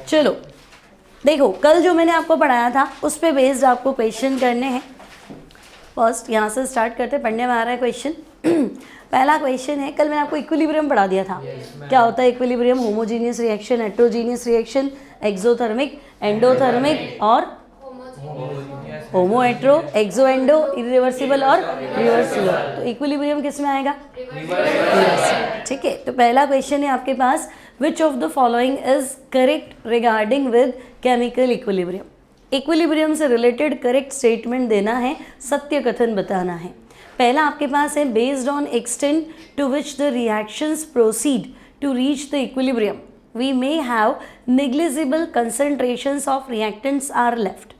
चलो देखो, कल जो मैंने आपको पढ़ाया था उस पे बेस्ड आपको क्वेश्चन करने हैं। फर्स्ट यहाँ से स्टार्ट करते, पढ़ने में आ रहा है क्वेश्चन। पहला क्वेश्चन है, कल मैंने आपको इक्विलिब्रियम पढ़ा दिया था। क्या होता है equilibrium? Homogeneous reaction, heterogeneous reaction, exothermic, endothermic और होमो हेट्रो, एक्सो एंडो, इरिवर्सिबल और रिवर्सिबल। तो इक्विलिब्रियम किस में आएगा? रिवर्सिबल। ठीक है, तो पहला क्वेश्चन है आपके पास, which of the following is correct regarding with chemical equilibrium. Equilibrium से रिलेटेड करेक्ट स्टेटमेंट देना है, सत्य कथन बताना है। पहला आपके पास है, based on extent to which the reactions proceed to reach the equilibrium we may have negligible concentrations of reactants are left.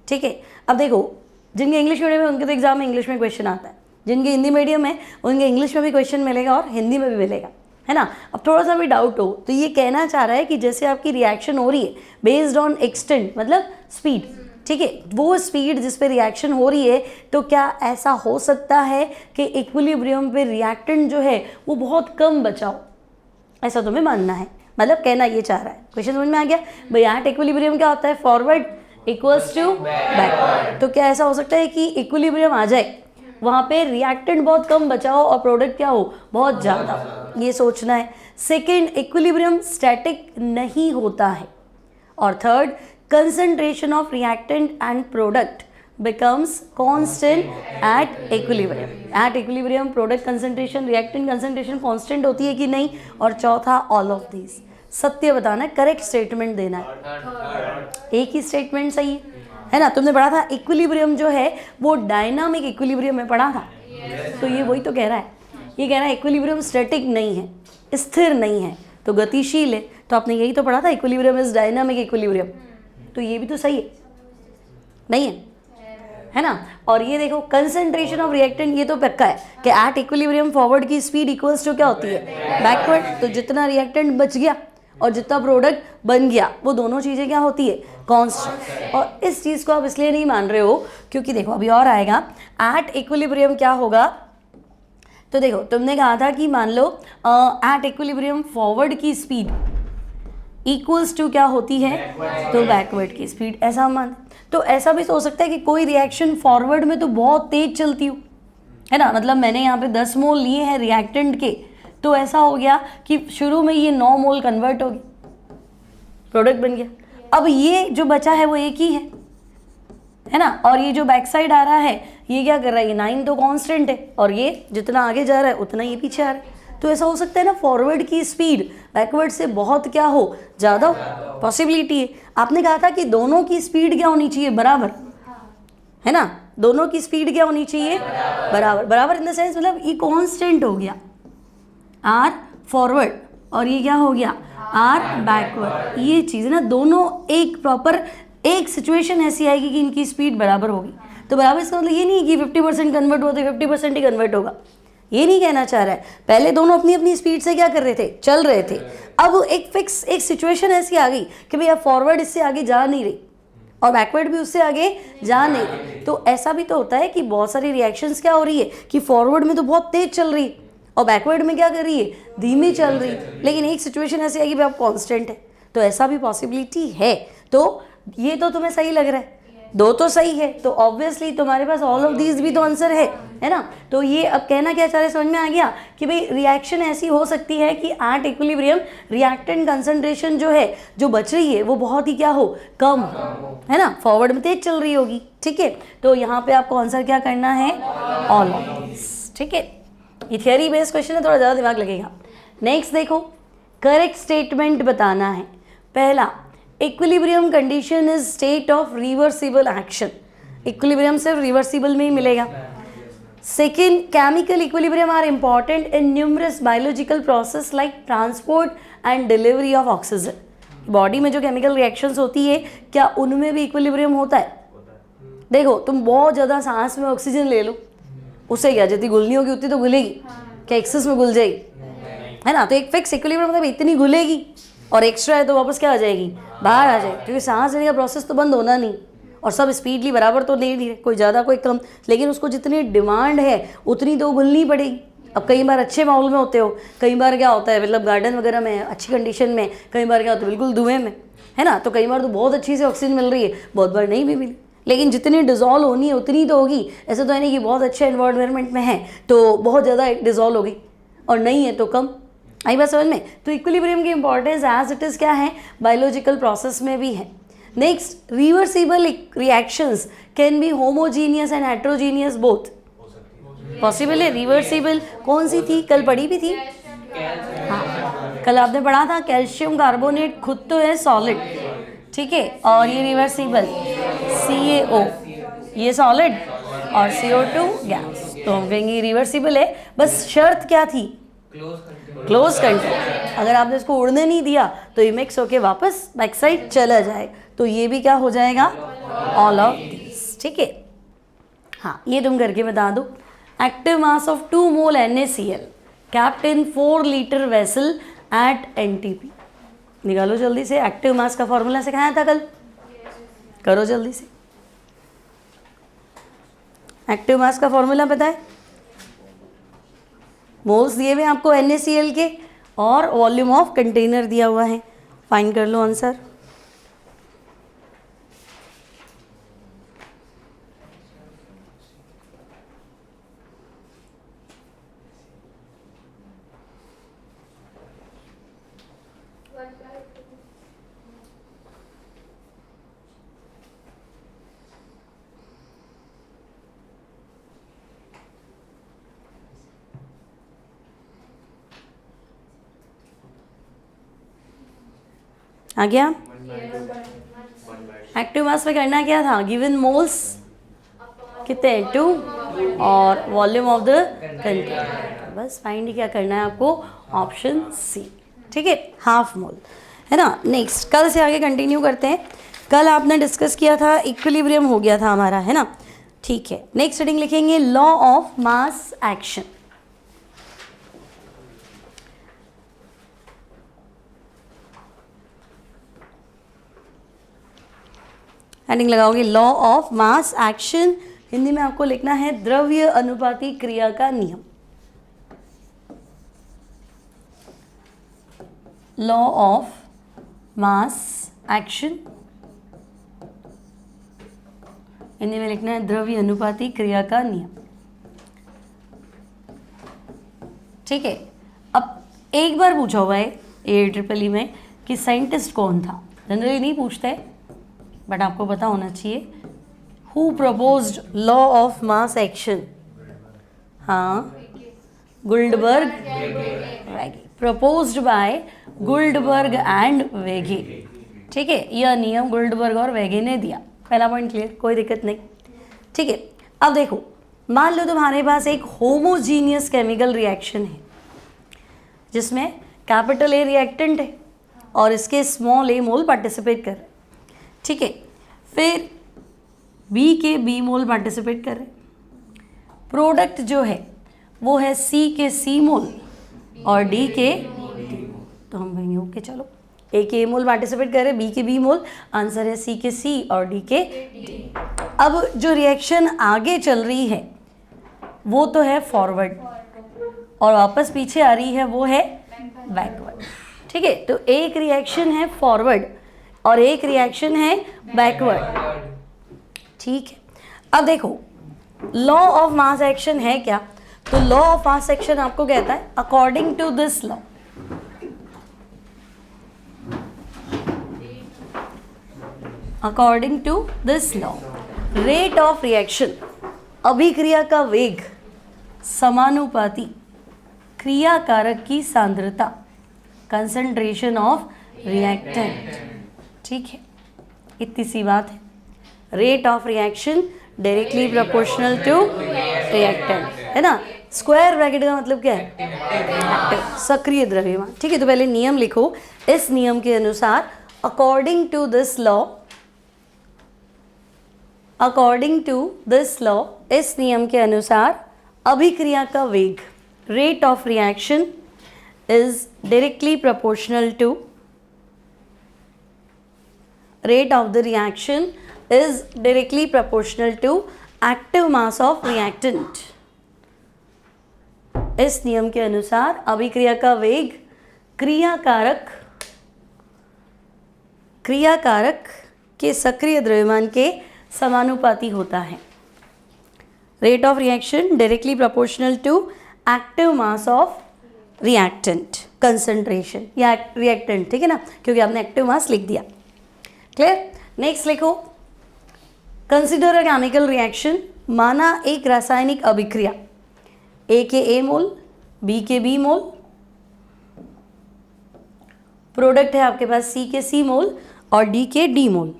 ठीक है, अब देखो, जिनके इंग्लिश मीडियम है उनके तो एग्जाम में इंग्लिश में क्वेश्चन आता है, जिनके हिंदी मीडियम है उनके इंग्लिश में भी क्वेश्चन मिलेगा और हिंदी में भी मिलेगा, है ना। अब थोड़ा सा भी डाउट हो तो ये कहना चाह रहा है कि जैसे आपकी रिएक्शन हो रही है बेस्ड ऑन एक्सटेंट मतलब स्पीड, ठीक है, वो स्पीड जिस पे रिएक्शन हो रही है, तो क्या ऐसा हो सकता है कि इक्विलिब्रियम पे रिएक्टेंट जो है वो बहुत कम बचाओ, ऐसा तुम्हें मानना है, मतलब कहना ये चाह रहा है। क्वेश्चन समझ में आ गया भाई? एट इक्विलिब्रियम क्या होता है? Forward equals to backward. तो क्या ऐसा हो सकता है कि इक्विलिब्रियम आ जाए, वहाँ पे रिएक्टेंट बहुत कम बचाओ और प्रोडक्ट क्या हो? बहुत ज़्यादा, ये सोचना है। सेकेंड, इक्विलिब्रियम स्टैटिक नहीं होता है। और third, concentration of reactant and product becomes constant at equilibrium. At equilibrium product concentration, reactant concentration constant होती है कि नहीं? और चौथा, all of these। सत्य बताना है, करेक्ट स्टेटमेंट देना है। एक ही स्टेटमेंट सही है ना। तुमने पढ़ा था इक्विलिब्रियम जो है वो डायनामिक इक्विलिब्रियम में पढ़ा था, तो ये वही तो कह रहा है। ये कह रहा है इक्विलिब्रियम स्टैटिक नहीं है, स्थिर नहीं है, तो गतिशील है। तो आपने यही तो पढ़ा था, इक्विलिब्रियम इज डायनामिक इक्विलिब्रियम। तो ये भी तो सही है, नहीं है ना। और ये देखो, कंसंट्रेशन ऑफ रिएक्टेंट, ये तो पक्का है कि एट इक्विलिब्रियम फॉरवर्ड की स्पीड इक्वल्स टू क्या होती है? बैकवर्ड। तो जितना रिएक्टेंट बच गया और जितना प्रोडक्ट बन गया, वो दोनों चीज़ें क्या होती है? कांस्टेंट। और इस चीज़ को आप इसलिए नहीं मान रहे हो क्योंकि देखो अभी और आएगा। एट इक्विलिब्रियम क्या होगा? तो देखो, तुमने कहा था कि मान लो एट इक्विलिब्रियम फॉरवर्ड की स्पीड इक्वल्स टू क्या होती है? तो बैकवर्ड की स्पीड, ऐसा मान। तो ऐसा भी तो हो सकता है कि कोई रिएक्शन फॉरवर्ड में तो बहुत तेज चलती हो, है ना। मतलब मैंने यहाँ पे 10 मोल लिए हैं रिएक्टेंट के, तो ऐसा हो गया कि शुरू में ये 9 मोल कन्वर्ट हो गई, प्रोडक्ट बन गया। अब ये जो बचा है वो एक ही है ना। और ये जो बैक साइड आ रहा है ये क्या कर रहा है? ये 9 तो कांस्टेंट है, और ये जितना आगे जा रहा है उतना ये पीछे आ रहा है। तो ऐसा हो सकता है ना, फॉरवर्ड की स्पीड बैकवर्ड से बहुत क्या हो? ज़्यादा हो, पॉसिबिलिटी है। आपने कहा था कि दोनों की स्पीड क्या होनी चाहिए? बराबर, है ना। दोनों की स्पीड क्या होनी चाहिए? बराबर। बराबर इन द सेंस मतलब ये कांस्टेंट हो गया आर फॉरवर्ड और ये क्या हो गया? R backward. ये चीज़ ना दोनों एक प्रॉपर, एक सिचुएशन ऐसी आएगी कि इनकी स्पीड बराबर होगी। तो बराबर इसका मतलब ये नहीं कि 50% कन्वर्ट हुआ तो 50% ही कन्वर्ट होगा, ये नहीं कहना चाह रहा है। पहले दोनों अपनी अपनी स्पीड से क्या कर रहे थे? चल रहे थे। अब एक फिक्स एक सिचुएशन ऐसी आ गई कि भाई अब फॉरवर्ड इससे आगे जा नहीं रही और बैकवर्ड भी उससे आगे जा नहीं रही। तो ऐसा भी तो होता है कि बहुत सारी रिएक्शंस क्या हो रही है कि फॉरवर्ड में तो बहुत तेज चल रही है और बैकवर्ड में क्या कर रही है? धीमी चल रही है। लेकिन एक सिचुएशन ऐसी आएगी भाई अब कॉन्स्टेंट है, तो ऐसा भी पॉसिबिलिटी है। तो ये तो तुम्हें सही लग रहा है, दो तो सही है, तो ऑब्वियसली तुम्हारे पास ऑल ऑफ दीज भी तो आंसर है ना। तो ये अब कहना क्या चाह रहे, समझ में आ गया कि भाई रिएक्शन ऐसी हो सकती है कि एट इक्विलिब्रियम रिएक्टेंट कंसंट्रेशन जो है, जो बच रही है वो बहुत ही क्या हो? कम हो, है ना। फॉरवर्ड में तेज चल रही होगी, ठीक है। तो यहाँ पे आपको आंसर क्या करना है? ऑल ऑफ दीज, ठीक है। ये थियरी बेस्ड क्वेश्चन है, थोड़ा ज़्यादा दिमाग लगेगा। नेक्स्ट देखो, करेक्ट स्टेटमेंट बताना है। पहला, equilibrium condition is state of reversible action. Equilibrium सिर्फ रिवर्सिबल में ही मिलेगा। Second, chemical equilibrium are important in numerous biological process like transport and delivery of oxygen. Body में जो केमिकल रिएक्शंस होती है क्या उनमें भी इक्विलिब्रियम होता है? देखो, तुम बहुत ज़्यादा सांस में ऑक्सीजन ले लो, उससे क्या जितनी घुलनी होगी उतनी तो घुलेगी, क्या एक्सेस में घुल जाएगी? है ना। तो एक फिक्स इक्विलिब्रियम मतलब इतनी घुलेगी और एक्स्ट्रा है तो वापस क्या आ जाएगी? बाहर आ जाएगी, क्योंकि सांस लेने का प्रोसेस तो बंद होना नहीं और सब स्पीडली बराबर तो ले नहीं रहे, कोई ज़्यादा कोई कम, लेकिन उसको जितनी डिमांड है उतनी तो घुलनी पड़ेगी। अब कई बार अच्छे माहौल में होते हो, कई बार क्या होता है मतलब गार्डन वगैरह में अच्छी कंडीशन में, कई बार क्या होता है बिल्कुल धुएं में, है ना। तो कई बार तो बहुत अच्छी से ऑक्सीजन मिल रही है, बहुत बार नहीं भी मिली, लेकिन जितनी डिज़ोल्व होनी है उतनी तो होगी। ऐसा तो है नहीं कि बहुत अच्छे एनवायरनमेंट में है तो बहुत ज़्यादा डिज़ोल्व होगी और नहीं है तो कम। आई बात समझ में। तो इक्विलिब्रियम की इंपॉर्टेंस एज इट इज़ क्या है, बायोलॉजिकल प्रोसेस में भी है। Next, reversible reactions can be homogeneous and heterogeneous both. Possible है रिवर्सिबल। कौन सी थी, कल पढ़ी भी थी, हाँ कल आपने पढ़ा था, कैल्शियम कार्बोनेट खुद तो है सॉलिड, ठीक है, और ये रिवर्सिबल CaO, ये सॉलिड और CO2 गैस, तो हम कहेंगे रिवर्सिबल है। बस शर्त क्या थी, क्लोज कंटेंट। अगर आपने इसको उड़ने नहीं दिया तो ये मिक्स होके वापस बैक साइड चला जाए, तो ये भी क्या हो जाएगा, ऑल ऑफ दिस, ठीक है। हाँ ये तुम करके बता दो। Active mass of 2 mole NaCl kept in 4 litre vessel eight NTP। निकालो जल्दी से, एक्टिव मास का फॉर्मूला सिखाया था कल, करो जल्दी से। एक्टिव मास का फॉर्मूला पता है, मोल्स दिए हुए आपको NaCl के और वॉल्यूम ऑफ कंटेनर दिया हुआ है, फाइंड कर लो आंसर। आ गया। एक्टिव मास में करना क्या था, गिवन मोल्स कितने 2 और वॉल्यूम ऑफ द कंटेनर, बस फाइंड क्या करना है आपको, ऑप्शन C, ठीक है, हाफ मोल, है ना। नेक्स्ट, कल से आगे कंटिन्यू करते हैं। कल आपने डिस्कस किया था, इक्विलिब्रियम हो गया था हमारा, है ना, ठीक है। नेक्स्ट हेडिंग लिखेंगे law of mass action. Heading लगाओगे law of mass action, Hindi में आपको लिखना है द्रव्य अनुपाती क्रिया का नियम। Law of mass action, Hindi में लिखना है द्रव्य अनुपाती क्रिया का नियम, ठीक है। अब एक बार पूछा हुआ है AEEE में कि साइंटिस्ट कौन था, जनरली नहीं पूछते बट आपको पता होना चाहिए। Who proposed law of mass action, हाँ गुल्डबर्ग वेगे, प्रपोज्ड बाय गुल्डबर्ग एंड वेगे, ठीक है। यह नियम गुल्डबर्ग और वेगे ने दिया, पहला पॉइंट क्लियर, कोई दिक्कत नहीं, ठीक है। अब देखो, मान लो तुम्हारे पास एक होमोजीनियस केमिकल रिएक्शन है जिसमें कैपिटल A रिएक्टेंट है और इसके स्मॉल a मोल पार्टिसिपेट कर रहे हैं, ठीक है। फिर B के B मोल पार्टिसिपेट कर रहे हैं। प्रोडक्ट जो है वो है C के C मोल और D के D, तो हम कहेंगे ओके चलो, A के A मोल पार्टिसिपेट कर रहे हैं, B के B मोल, आंसर है C के C और D के D। अब जो रिएक्शन आगे चल रही है वो तो है फॉरवर्ड और वापस पीछे आ रही है वो है बैकवर्ड, ठीक है। तो एक रिएक्शन है फॉरवर्ड और एक रिएक्शन है बैकवर्ड, ठीक है। अब देखो लॉ ऑफ मास एक्शन है क्या, तो लॉ ऑफ मास एक्शन आपको कहता है according to this law, according to this law rate of reaction, अभिक्रिया का वेग समानुपाती क्रिया कारक की सांद्रता, कंसंट्रेशन ऑफ रिएक्टेंट, ठीक है, इतनी सी बात है। Rate of reaction directly proportional to reactant, है ना। स्क्वायर ब्रैकेट का मतलब क्या है, एक्टिव, सक्रिय द्रव्यमान, ठीक है। तो पहले नियम लिखो, इस नियम के अनुसार according to this law, according to this law, इस नियम के अनुसार अभिक्रिया का वेग, rate of reaction is directly proportional to, rate of the reaction is directly proportional to active mass of reactant। इस नियम के अनुसार अभिक्रिया का वेग क्रिया कारक क्रियाकारक के सक्रिय द्रव्यमान के समानुपाती होता है। Rate of reaction directly proportional to active mass of reactant concentration या रिएक्टेंट, ठीक है ना, क्योंकि आपने एक्टिव मास लिख दिया। क्लियर। नेक्स्ट लिखो, कंसिडर अ केमिकल रिएक्शन। माना एक रासायनिक अभिक्रिया, ए के ए मोल, बी के बी मोल, प्रोडक्ट है आपके पास सी के सी मोल और डी के डी मोल,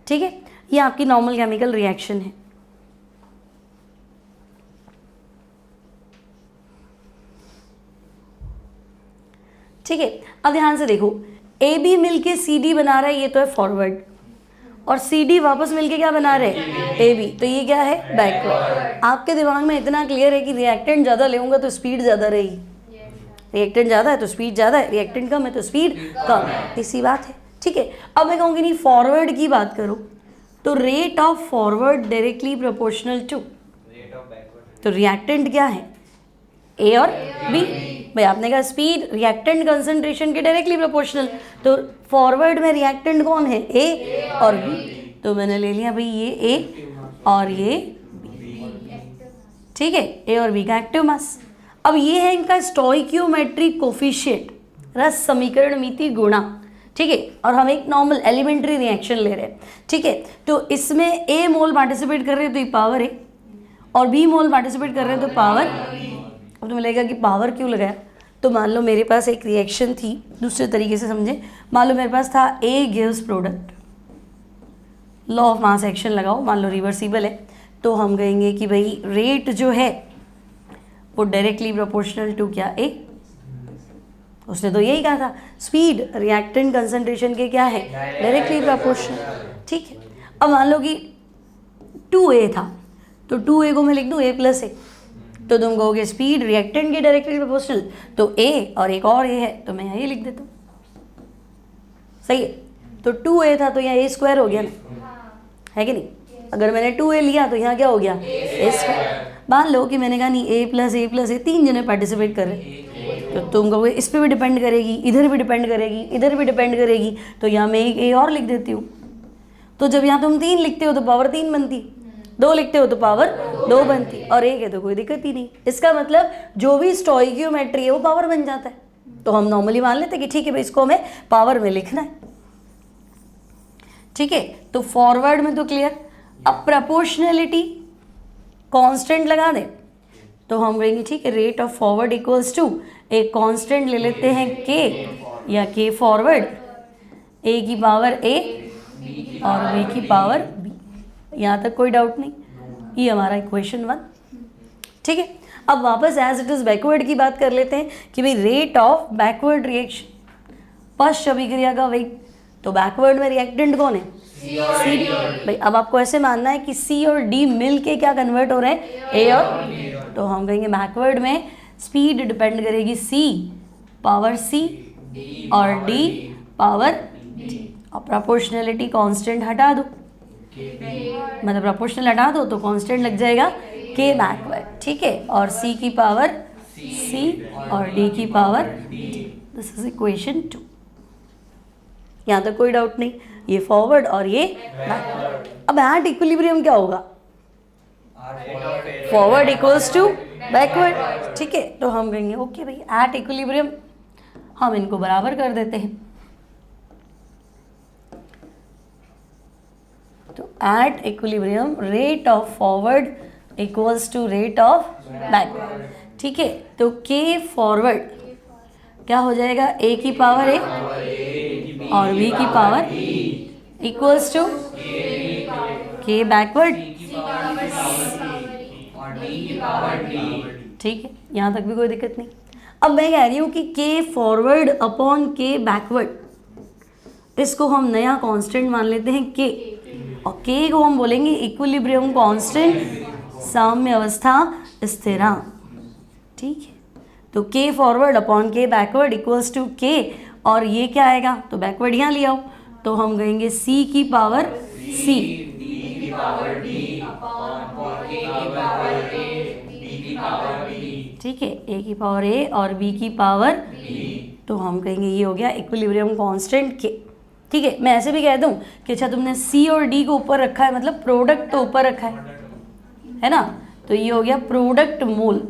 ठीक है। ये आपकी नॉर्मल केमिकल रिएक्शन है। ठीक है, अब ध्यान से देखो, ए बी मिलके सी डी बना रहा है, ये तो है फॉरवर्ड, और सी डी वापस मिलके क्या बना रहे हैं, ए बी, तो ये क्या है, बैकवर्ड। आपके दिमाग में इतना क्लियर है कि रिएक्टेंट ज़्यादा लेऊंगा तो स्पीड ज़्यादा रहेगी, रिएक्टेंट ज़्यादा है तो स्पीड ज़्यादा है, रिएक्टेंट कम है तो स्पीड कम है, इसी बात है। ठीक है, अब मैं कहूँगी नहीं फॉरवर्ड की बात करो तो rate of forward directly proportional to rate of backward. तो रिएक्टेंट क्या है, ए और बी। भाई आपने कहा स्पीड रिएक्टेंट कंसंट्रेशन के डायरेक्टली प्रोपोर्शनल, तो फॉरवर्ड में रिएक्टेंट कौन है, ए और बी, तो मैंने ले लिया भाई ये ए और ये बी। ठीक है, ए और बी का एक्टिव मास। अब ये है इनका स्टोइकियोमेट्रिक कोफिशिएंट, रस समीकरण मिति गुणा। ठीक है, और हम एक नॉर्मल एलिमेंट्री रिएक्शन ले रहे हैं। ठीक है, तो इसमें ए मोल पार्टिसिपेट कर रहे हैं तो ये पावर है, और बी मोल पार्टिसिपेट कर रहे हैं तो पावर। अब तुम्हें लगेगा कि पावर क्यों लगाया, तो मान लो मेरे पास एक रिएक्शन थी, दूसरे तरीके से समझे, मान लो मेरे पास था A gives product, law of mass action लगाओ, मान लो रिवर्सिबल है, तो हम कहेंगे कि भाई रेट जो है वो डायरेक्टली प्रोपोर्शनल टू क्या, ए। उसने तो यही कहा था, स्पीड रिएक्टेंट कंसंट्रेशन के क्या है, डायरेक्टली प्रोपोर्शनल। ठीक है, अब मान लो कि 2a था, तो 2a को मैं लिख दूँ a प्लस ए, तो तुम कहोगे स्पीड रिएक्टेंट के डायरेक्टली प्रोपोर्शनल, तो a और एक और a है तो मैं यहाँ ये लिख देता हूँ। सही है, तो 2a था तो यहाँ a स्क्वायर हो गया ना, है कि नहीं। अगर मैंने 2a लिया तो यहाँ क्या हो गया, a स्क्वायर। मान लो कि मैंने कहा नहीं a प्लस ए 3 जने पार्टिसिपेट कर रहे हैं, तो तुम कहोगे इस पर भी डिपेंड करेगी, इधर भी डिपेंड करेगी, इधर भी डिपेंड करेगी, तो यहाँ मैं एक a और लिख देती हूँ। तो जब यहाँ तुम 3 लिखते हो तो पावर 3 बनती, 2 लिखते हो तो पावर 2 बनती, और 1 है तो कोई दिक्कत ही नहीं। इसका मतलब जो भी स्टोइकियोमेट्री है वो पावर बन जाता है। तो हम नॉर्मली मान लेते हैं कि ठीक है भाई इसको हमें पावर में लिखना है। ठीक है, तो फॉरवर्ड में तो क्लियर। अब प्रोपोर्शनलिटी कांस्टेंट लगा दें तो हम कहेंगे ठीक है, rate of forward equals to एक कांस्टेंट ले लेते हैं के या के फॉरवर्ड, ए की पावर ए और बी की पावर बी। यहाँ तक कोई डाउट नहीं, ये हमारा इक्वेशन 1। ठीक है, अब वापस एज इट इज बैकवर्ड की बात कर लेते हैं कि भाई रेट ऑफ बैकवर्ड रिएक्शन, पश्च अभिक्रिया का वेग। तो बैकवर्ड में रिएक्टेंट कौन है, सी डी। भाई अब आपको ऐसे मानना है कि सी और डी मिल के क्या कन्वर्ट हो रहे हैं, ए और, तो हम कहेंगे बैकवर्ड में स्पीड डिपेंड करेगी सी पावर सी और डी पावर डी, और प्रोपोर्शनलिटी कांस्टेंट हटा दो, मतलब प्रोपोर्शनल हटा दो तो कांस्टेंट लग जाएगा के बैकवर्ड। ठीक है, और सी की पावर सी और डी की power D. This is equation 2। यहाँ तक कोई डाउट नहीं, ये फॉरवर्ड और ये बैकवर्ड। अब एट इक्विलिब्रियम क्या होगा, फॉरवर्ड इक्वल्स टू बैकवर्ड। ठीक है, तो हम कहेंगे ओके भाई एट इक्विलिब्रियम हम इनको बराबर कर देते हैं। तो at equilibrium rate of forward equals to rate of backward. ठीक है, तो के फॉरवर्ड क्या हो जाएगा, ए की पावर ए और बी की पावर इक्वल्स टू के बैकवर्ड। ठीक है, यहाँ तक भी कोई दिक्कत नहीं। अब मैं कह रही हूँ कि के फॉरवर्ड अपॉन के बैकवर्ड, इसको हम नया कांस्टेंट मान लेते हैं के, और के को हम बोलेंगे इक्विलिब्रियम कांस्टेंट, साम्य अवस्था स्थिरांक। ठीक है, तो के फॉरवर्ड अपॉन के बैकवर्ड इक्वल्स टू के, और ये क्या आएगा, तो बैकवर्ड यहाँ ले आओ, तो हम कहेंगे सी की पावर सी, ठीक है, ए की पावर ए और बी की पावर, तो हम कहेंगे ये हो गया इक्विलिब्रियम कांस्टेंट के। ठीक है, मैं ऐसे भी कह दूं कि अच्छा तुमने सी और डी को ऊपर रखा है, मतलब प्रोडक्ट तो ऊपर रखा है ना, तो ये हो गया प्रोडक्ट मोल,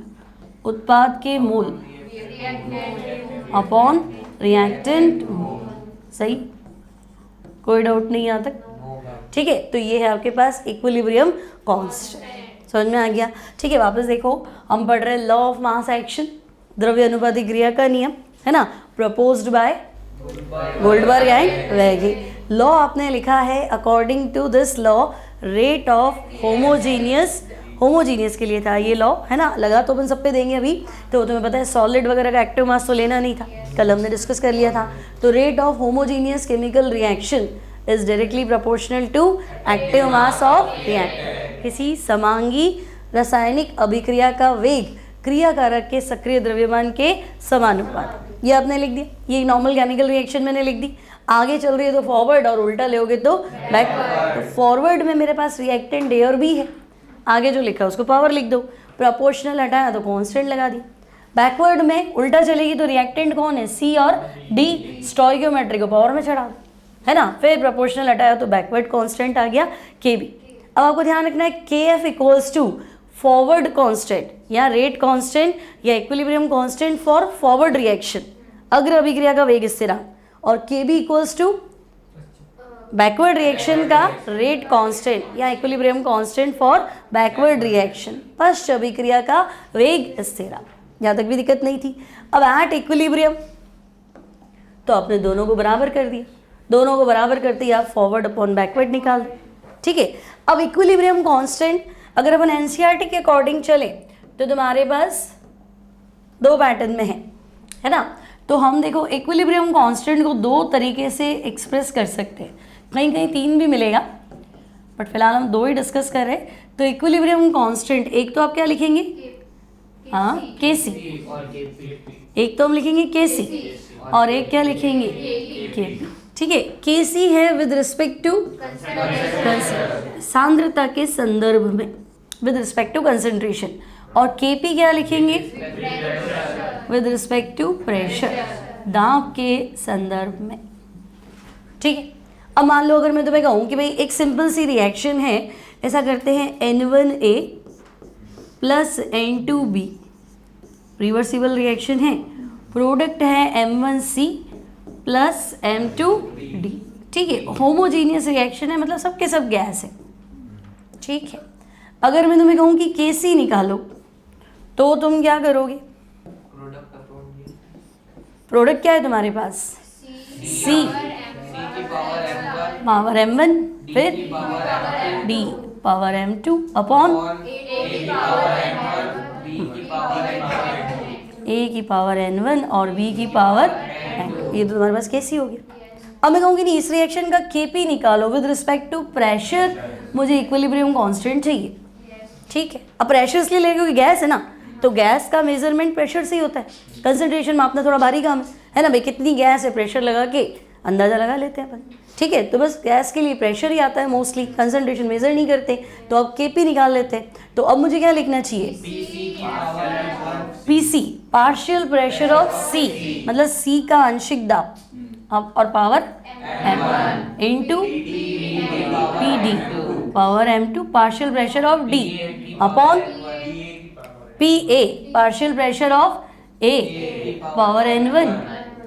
उत्पाद के मोल अपॉन रिएक्टेंट मोल। सही, कोई डाउट नहीं यहाँ तक? ठीक है, तो ये है आपके पास इक्विलिब्रियम कांस्टेंट। समझ में आ गया? ठीक है, वापस देखो, हम पढ़ रहे हैं लॉ ऑफ मास एक्शन, द्रव्य अनुपाती क्रिया का नियम, है ना, proposed by Goldberg and Waage. Law आपने लिखा है according to this law rate of homogeneous के लिए था ये लॉ, है ना, लगा तो अपन सब पे देंगे अभी, तो तुम्हें पता है सॉलिड वगैरह का एक्टिव मास तो लेना नहीं था, कल हमने डिस्कस कर लिया था। तो rate of homogeneous chemical reaction is directly proportional to active mass of reactant. किसी समांगी रासायनिक अभिक्रिया का वेग क्रियाकारक के सक्रिय द्रव्यमान के समानुपाती। ये आपने लिख दिया, ये नॉर्मल केमिकल रिएक्शन मैंने लिख दी। आगे चल रही है तो फॉरवर्ड और उल्टा लोगे तो बैकवर्ड। तो फॉरवर्ड में मेरे पास रिएक्टेंट ए और बी है, आगे जो लिखा है उसको पावर लिख दो, प्रोपोर्शनल हटाया तो कांस्टेंट लगा दिया। बैकवर्ड में उल्टा चलेगी तो रिएक्टेंट कौन है, सी और डी, स्टोइकियोमेट्री को पावर में चढ़ा दो, है ना, फिर प्रोपोर्शनल हटाया तो बैकवर्ड कांस्टेंट आ गया के बी। अब आपको ध्यान रखना है K F equals to forward constant या रेट कांस्टेंट या equilibrium constant for forward reaction, अग्र अभिक्रिया का वेग स्थिरांक, और K B equals to backward reaction का रेट कांस्टेंट या equilibrium constant for backward reaction, पश्च अभिक्रिया का वेग स्थिरांक। यहाँ तक भी दिक्कत नहीं थी। अब एट इक्विलिब्रियम तो आपने दोनों को बराबर कर दिया, दोनों को बराबर करते ही आप फॉरवर्ड अपॉन बैकवर्ड निकाल दो। ठीक है, अब इक्विलिब्रियम कांस्टेंट अगर अपन एनसीईआरटी के अकॉर्डिंग चले तो तुम्हारे पास दो पैटर्न में है ना। तो हम देखो इक्विलिब्रियम कांस्टेंट को दो तरीके से एक्सप्रेस कर सकते हैं, कहीं कहीं तीन भी मिलेगा, बट फिलहाल हम दो ही डिस्कस कर रहे हैं। तो इक्विलिब्रियम कांस्टेंट एक तो आप क्या लिखेंगे, हाँ के सी, एक तो हम लिखेंगे के सी और एक क्या लिखेंगे के पी। ठीक है, के सी है विद रिस्पेक्ट टू सांद्रता के संदर्भ में, विद रिस्पेक्ट टू कंसंट्रेशन, और के पी क्या लिखेंगे विद रिस्पेक्ट टू प्रेशर, दाब के संदर्भ में। ठीक है, अब मान लो अगर मैं तुम्हें कहूँ कि भाई एक सिंपल सी रिएक्शन है, ऐसा करते हैं N1A plus N2B, reversible reaction है, प्रोडक्ट है M1C प्लस M2D। ठीक है, होमोजीनियस रिएक्शन है, मतलब सबके सब गैस है। ठीक है, अगर मैं तुम्हें कहूँ कि KC निकालो तो तुम क्या करोगे, प्रोडक्ट क्या है तुम्हारे पास, C पावर M1 फिर D power M2 upon A की पावर N1 और B की पावर N2। ये तो तुम्हारे पास KC हो गया। अब मैं कहूँगी नहीं, इस रिएक्शन का KP निकालो विद रिस्पेक्ट टू प्रेशर, मुझे इक्विलिब्रियम कांस्टेंट चाहिए। ठीक है, अब प्रेशर इसलिए ले क्योंकि गैस है ना, तो गैस का मेजरमेंट प्रेशर से ही होता है, कंसंट्रेशन मापना थोड़ा भारी काम है ना भाई, कितनी गैस है प्रेशर लगा के अंदाज़ा लगा लेते हैं अपन। ठीक है, तो बस गैस के लिए प्रेशर ही आता है मोस्टली, कंसंट्रेशन मेजर नहीं करते, तो अब केपी निकाल लेते हैं। तो अब मुझे क्या लिखना चाहिए, पीसी पार्शियल प्रेशर ऑफ सी, मतलब सी का आंशिक दाब, अब और power M into PD power M2 partial pressure of D upon PA partial pressure of A power N1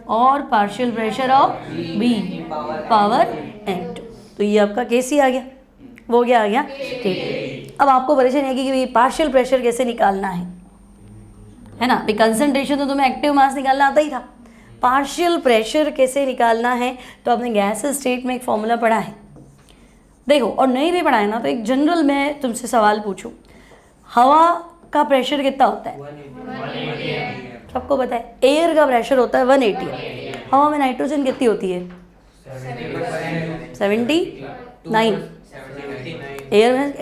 और partial pressure of B power N2। तो ये आपका KC आ गया, वो क्या आ गया KP। अब आपको परेशानी है कि पार्शियल प्रेशर कैसे निकालना है ना, कंसंट्रेशन तो तुम्हें एक्टिव मास निकालना आता ही था, पार्शियल प्रेशर कैसे निकालना है तो आपने गैस स्टेट में एक फॉर्मूला पढ़ा है। देखो, और नहीं भी पढ़ा है ना, तो एक जनरल मैं तुमसे सवाल पूछूं, हवा का प्रेशर कितना होता है, सबको पता है, एयर का प्रेशर होता है 180। हवा में नाइट्रोजन कितनी होती है 79, एयर में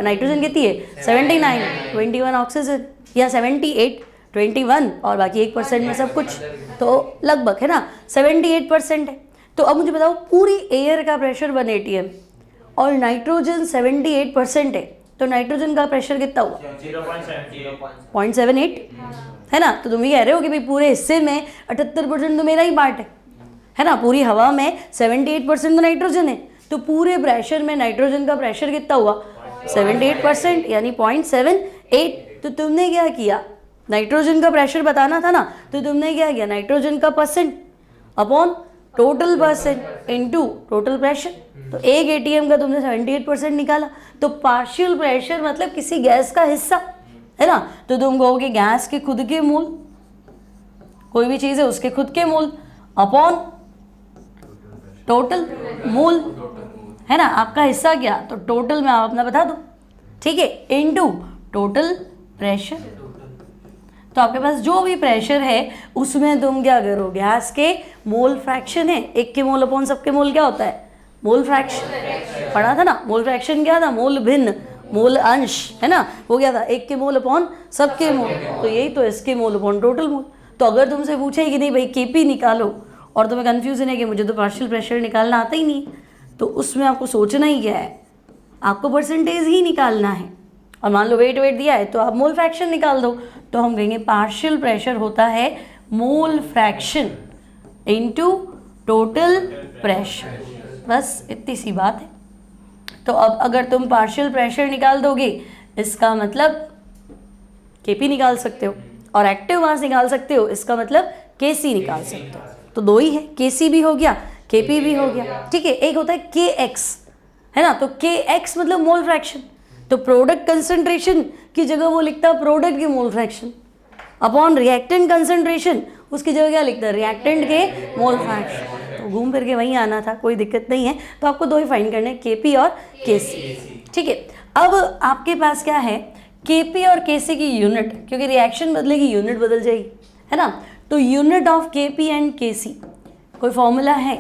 नाइट्रोजन कितनी है 79, 21 ऑक्सीजन, या 78, 21 और बाकी 1% में सब कुछ, तो लगभग है ना 78% है। तो अब मुझे बताओ, पूरी एयर का प्रेशर 180 है और नाइट्रोजन 78% है, तो नाइट्रोजन का प्रेशर कितना हुआ 0.78, है ना। तो तुम ये कह रहे हो कि भाई पूरे हिस्से में 78% तो मेरा ही पार्ट है ना, पूरी हवा में 78% तो नाइट्रोजन है, तो पूरे प्रेशर में नाइट्रोजन का प्रेशर कितना हुआ 78%, यानी 0.78। तो तुमने क्या किया, नाइट्रोजन का प्रेशर बताना था ना, तो तुमने क्या किया, नाइट्रोजन का percent upon total percent into total pressure. तो एक एटीएम का तुमने 78% निकाला, तो पार्शियल प्रेशर मतलब किसी गैस का हिस्सा, है ना, तो तुम कहोगे गैस के खुद के मोल, कोई भी चीज़ है उसके खुद के मोल अपॉन टोटल मोल, है ना, आपका हिस्सा क्या, तो टोटल में आप अपना बता दो, ठीक है, इनटू टोटल प्रेशर। तो आपके पास जो भी प्रेशर है उसमें तुम क्या करो, गैस के मोल फ्रैक्शन है, एक के मोल अपॉन सबके मोल क्या होता है, मोल फ्रैक्शन, पढ़ा था ना, मोल फ्रैक्शन क्या था, मोल भिन्न मोल अंश, है ना, वो क्या था, एक के मोल अपॉन सबके मोल, तो यही तो इसके मोल अपॉन टोटल मोल। तो अगर तुमसे पूछे कि नहीं भाई केपी निकालो और तुम्हें कन्फ्यूजन है कि मुझे तो पार्शियल प्रेशर निकालना आता ही नहीं, तो उसमें आपको सोचना ही क्या है, आपको परसेंटेज ही निकालना है, और मान लो वेट दिया है तो आप मोल फ्रैक्शन निकाल दो। तो हम कहेंगे पार्शियल प्रेशर होता है mole fraction into total pressure, बस इतनी सी बात है। तो अब अगर तुम पार्शियल प्रेशर निकाल दोगे, इसका मतलब केपी निकाल सकते हो, और एक्टिव मास निकाल सकते हो, इसका मतलब केसी निकाल सकते हो। तो दो ही है, केसी भी हो गया, केपी भी हो गया, ठीक है। एक होता है के एक्स, है ना, तो के एक्स मतलब मोल फ्रैक्शन, तो प्रोडक्ट कंसंट्रेशन की जगह वो लिखता है प्रोडक्ट की mole fraction upon reactant concentration, उसकी जगह क्या लिखता है, रिएक्टेंट के मोल फ्रैक्शन। तो घूम फिर के वहीं आना था, कोई दिक्कत नहीं है। तो आपको दो ही फाइंड करने, केपी और केसी, ठीक है। अब आपके पास क्या है, केपी और केसी की यूनिट, क्योंकि रिएक्शन बदलेगी यूनिट बदल जाएगी, है ना, तो यूनिट ऑफ केपी एंड केसी कोई फॉर्मूला है,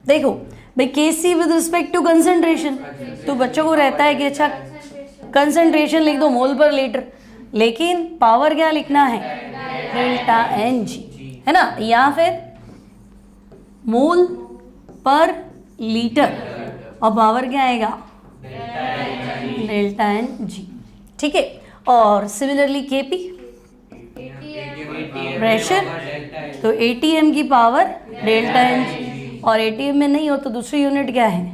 देखो भाई केसी विद रिस्पेक्ट टू कंसंट्रेशन, तो बच्चों को रहता है कि अच्छा कंसंट्रेशन लिख दो मोल पर लीटर, लेकिन पावर क्या लिखना है, डेल्टा एन जी, है ना, या फिर मोल पर लीटर, और पावर क्या आएगा, डेल्टा एन जी, ठीक है। और सिमिलरली केपी प्रेशर, तो एटीएम की पावर डेल्टा एन जी, और एटीएम में नहीं हो तो दूसरी यूनिट क्या है,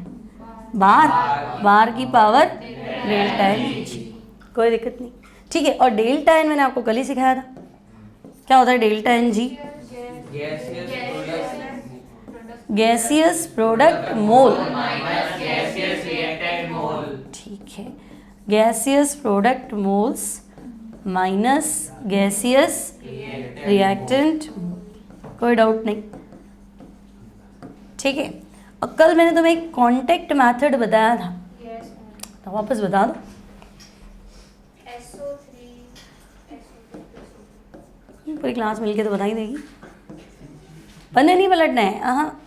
बार की पावर डेल्टा एन जी, कोई दिक्कत नहीं, ठीक है। और डेल्टा एन मैंने आपको कल ही सिखाया था, क्या होता है delta n g, gaseous product mole, ठीक है, gaseous product moles minus gaseous reactant, कोई डाउट नहीं, ठीक है। और कल मैंने तुम्हें एक कॉन्टेक्ट मेथड बताया था, तो वापस बता दो, पूरी क्लास मिलके तो बता ही देगी, पन्ने नहीं पलटना है, हाँ,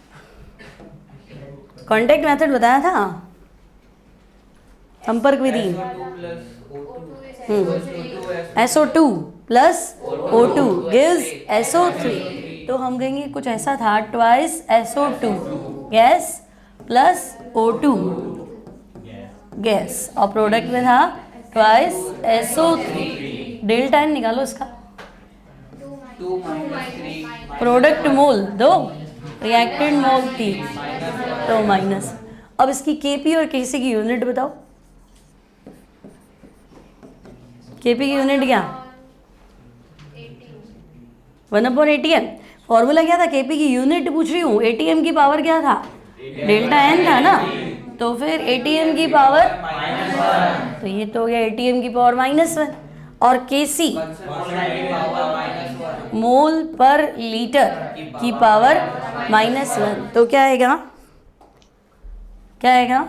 कॉन्टेक्ट मेथड बताया था, संपर्क विधि, SO2 plus O2 gives SO3, तो हम कहेंगे कुछ ऐसा था, twice SO2 gas plus O2 gas, और प्रोडक्ट में था ट्वाइस SO3, डेल्टा एन निकालो इसका, प्रोडक्ट मोल 2, रिएक्टेंट मोल 3, तो माइनस। अब इसकी केपी और केसी की यूनिट बताओ, केपी की यूनिट क्या, 1/ATM, फॉर्मूला क्या था, केपी की यूनिट पूछ रही हूँ, एटीएम की पावर क्या था, डेल्टा एन था ना, तो फिर एटीएम की पावर, तो ये तो हो गया एटीएम की पावर -1, और केसी मोल पर लीटर की पावर -1, तो क्या आएगा, क्या आएगा,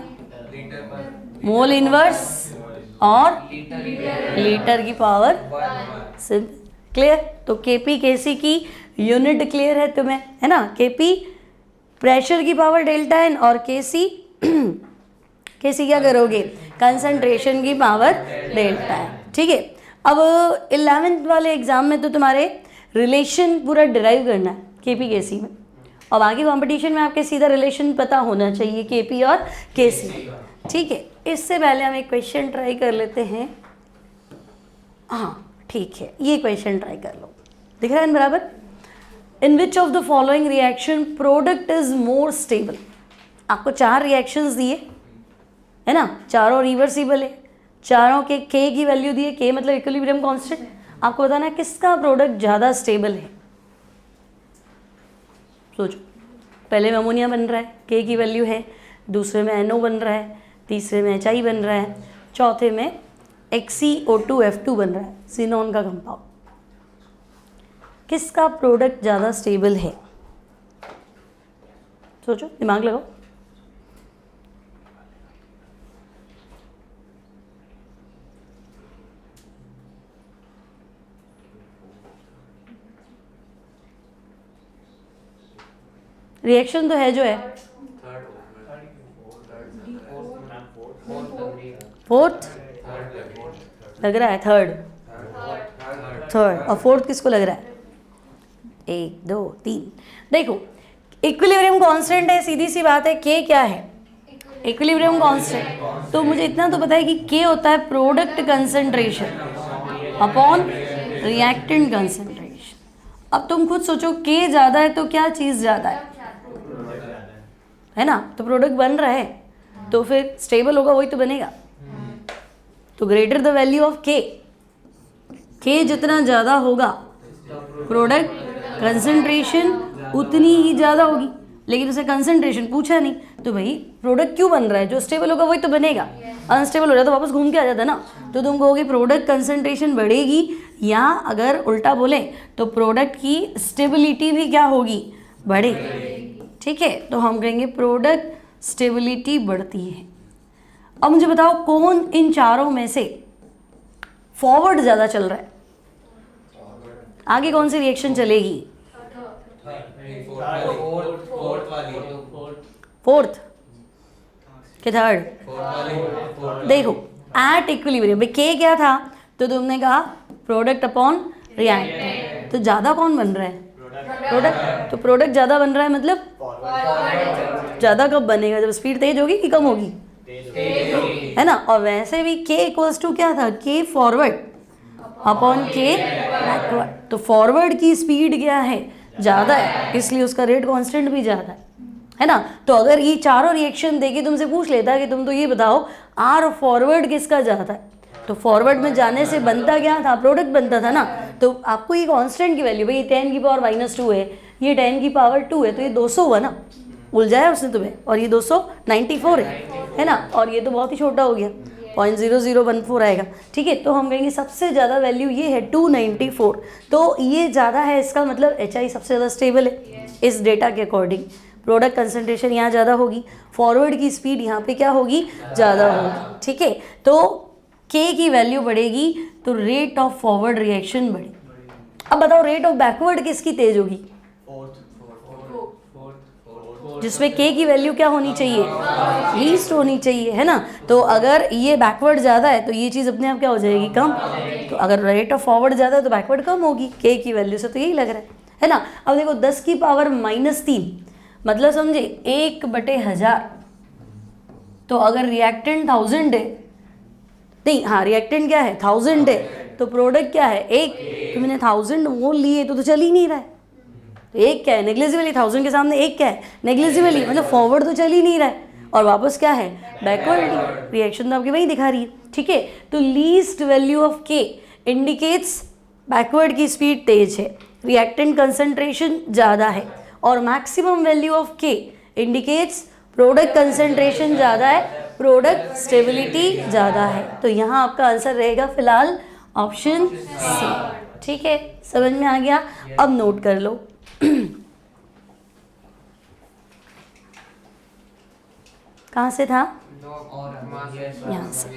मोल इनवर्स और लीटर की पावर, सिंपल, क्लियर। तो केपी केसी की यूनिट क्लियर है तुम्हें, है ना, केपी प्रेशर की पावर डेल्टा एन, और केसी केसी क्या करोगे, कंसंट्रेशन की पावर डेल्टा एन, ठीक है। अब 11th वाले एग्जाम में तो तुम्हारे रिलेशन पूरा डिराइव करना है केपी केसी में, और बाकी कंपटीशन में आपके सीधा रिलेशन पता होना चाहिए केपी और केसी, ठीक है। इससे पहले हम एक क्वेश्चन ट्राई कर लेते हैं, हाँ ठीक है, ये क्वेश्चन ट्राई कर लो। दिख रहा है इन बराबर। In which of the following reaction product is more stable. आपको 4 रिएक्शंस दिए है ना, चारों रिवर्सिबल है, चारों के के की वैल्यू दी है, के मतलब इक्विलिब्रियम कांस्टेंट। आपको बताना है किसका प्रोडक्ट ज़्यादा स्टेबल है। सोचो, पहले में अमोनिया बन रहा है, के की वैल्यू है, दूसरे में NO बन रहा है, तीसरे में HI बन रहा है, चौथे में XeO2F2 बन रहा है, सिनोन का कंपाउंड। किसका प्रोडक्ट ज़्यादा स्टेबल है? सोचो, दिमाग लगाओ। रिएक्शन तो है जो है, फोर्थ लग रहा है, थर्ड और फोर्थ किसको लग रहा है? 1 2 3। देखो, इक्विलिब्रियम कांस्टेंट है, सीधी सी बात है। के क्या है? Equilibrium constant. तो मुझे इतना तो पता है कि के होता है product concentration upon reactant concentration. अब तुम खुद सोचो, के ज़्यादा है तो क्या चीज़ ज़्यादा है ना, तो प्रोडक्ट बन रहा है तो फिर स्टेबल होगा, वही तो बनेगा। तो ग्रेटर द वैल्यू ऑफ के जितना ज़्यादा होगा प्रोडक्ट कंसंट्रेशन उतनी ही ज़्यादा होगी। लेकिन उसे कंसंट्रेशन पूछा नहीं, तो भाई प्रोडक्ट क्यों बन रहा है? जो स्टेबल होगा वही तो बनेगा। अनस्टेबल हो जाए तो वापस घूम के आ जाता ना। तो तुम कहोगे प्रोडक्ट कंसंट्रेशन बढ़ेगी, या अगर उल्टा बोले तो प्रोडक्ट की स्टेबिलिटी भी क्या होगी? बढ़ेगी। ठीक है, तो हम कहेंगे प्रोडक्ट स्टेबिलिटी बढ़ती है। अब मुझे बताओ, कौन इन चारों में से फॉरवर्ड ज़्यादा चल रहा है? आगे कौन सी रिएक्शन चलेगी? फोर्थ के थर्ड? देखो, एट इक्विलिब्रियम में के क्या था? तो तुमने कहा प्रोडक्ट अपॉन रिएक्टेंट। तो ज़्यादा कौन बन रहा है? प्रोडक्ट। तो प्रोडक्ट ज़्यादा बन रहा है, मतलब ज़्यादा कब बनेगा? जब स्पीड तेज होगी कि कम होगी? है ना। और वैसे भी के इक्वल्स टू क्या था? के फॉरवर्ड अपॉन के बैकवर्ड। तो फॉरवर्ड की स्पीड क्या है? ज़्यादा है, इसलिए उसका रेट कांस्टेंट भी ज़्यादा है ना। तो अगर ये चारों रिएक्शन देके तुमसे पूछ लेता कि तुम तो ये बताओ आर फॉरवर्ड किसका ज़्यादा है, तो फॉरवर्ड में जाने से बनता क्या था? प्रोडक्ट बनता था ना। तो आपको ये कांस्टेंट की वैल्यू, भाई ये 10 की पावर -2 है, ये 10 की पावर 2 है, तो ये 200 हुआ ना। उलझाया उसने तुम्हें। और ये 294 है ना। और ये तो बहुत ही छोटा हो गया, 0.0014 आएगा। ठीक है, तो हम कहेंगे सबसे ज़्यादा वैल्यू ये है 294। तो ये ज़्यादा है, इसका मतलब HI सबसे ज़्यादा स्टेबल है इस डेटा के अकॉर्डिंग। प्रोडक्ट कंसंट्रेशन यहाँ ज़्यादा होगी, फॉरवर्ड की स्पीड यहाँ पे क्या होगी? ज़्यादा होगी। ठीक है, तो के की वैल्यू बढ़ेगी तो रेट ऑफ फॉरवर्ड रिएक्शन बढ़ेगी। अब बताओ रेट ऑफ बैकवर्ड किसकी तेज होगी? जिसमें के की वैल्यू क्या होनी चाहिए? लीस्ट होनी चाहिए, है ना। तो अगर ये बैकवर्ड ज़्यादा है तो ये चीज़ अपने आप क्या हो जाएगी? कम। तो अगर रेट ऑफ फॉरवर्ड ज़्यादा है तो बैकवर्ड कम होगी के की वैल्यू से, तो यही लग रहा है ना। अब देखो 10 की पावर -3, मतलब समझे 1/1000। तो अगर रिएक्टेंट 1000 है, नहीं हाँ रिएक्टेंट क्या है? 1000 है, तो प्रोडक्ट क्या है? 1। तो मैंने 1000 मोल लिए तो चल ही नहीं रहा है। तो 1 क्या है? नेग्लिजिबली। 1000 के सामने 1 क्या है? नेग्लिजिबली। मतलब फॉरवर्ड तो चल ही नहीं रहा है, और वापस क्या है? बैकवर्ड। रिएक्शन तो आपकी वही दिखा रही है। ठीक है, तो लीस्ट वैल्यू ऑफ के इंडिकेट्स बैकवर्ड की स्पीड तेज है, रिएक्टेंट कंसंट्रेशन ज़्यादा है, और मैक्सिमम वैल्यू ऑफ के इंडिकेट्स प्रोडक्ट कंसंट्रेशन ज़्यादा है, प्रोडक्ट स्टेबिलिटी ज़्यादा है। तो यहाँ आपका आंसर रहेगा फिलहाल ऑप्शन सी। ठीक है, समझ में आ गया? अब नोट कर लो। कहाँ से था? यहाँ से।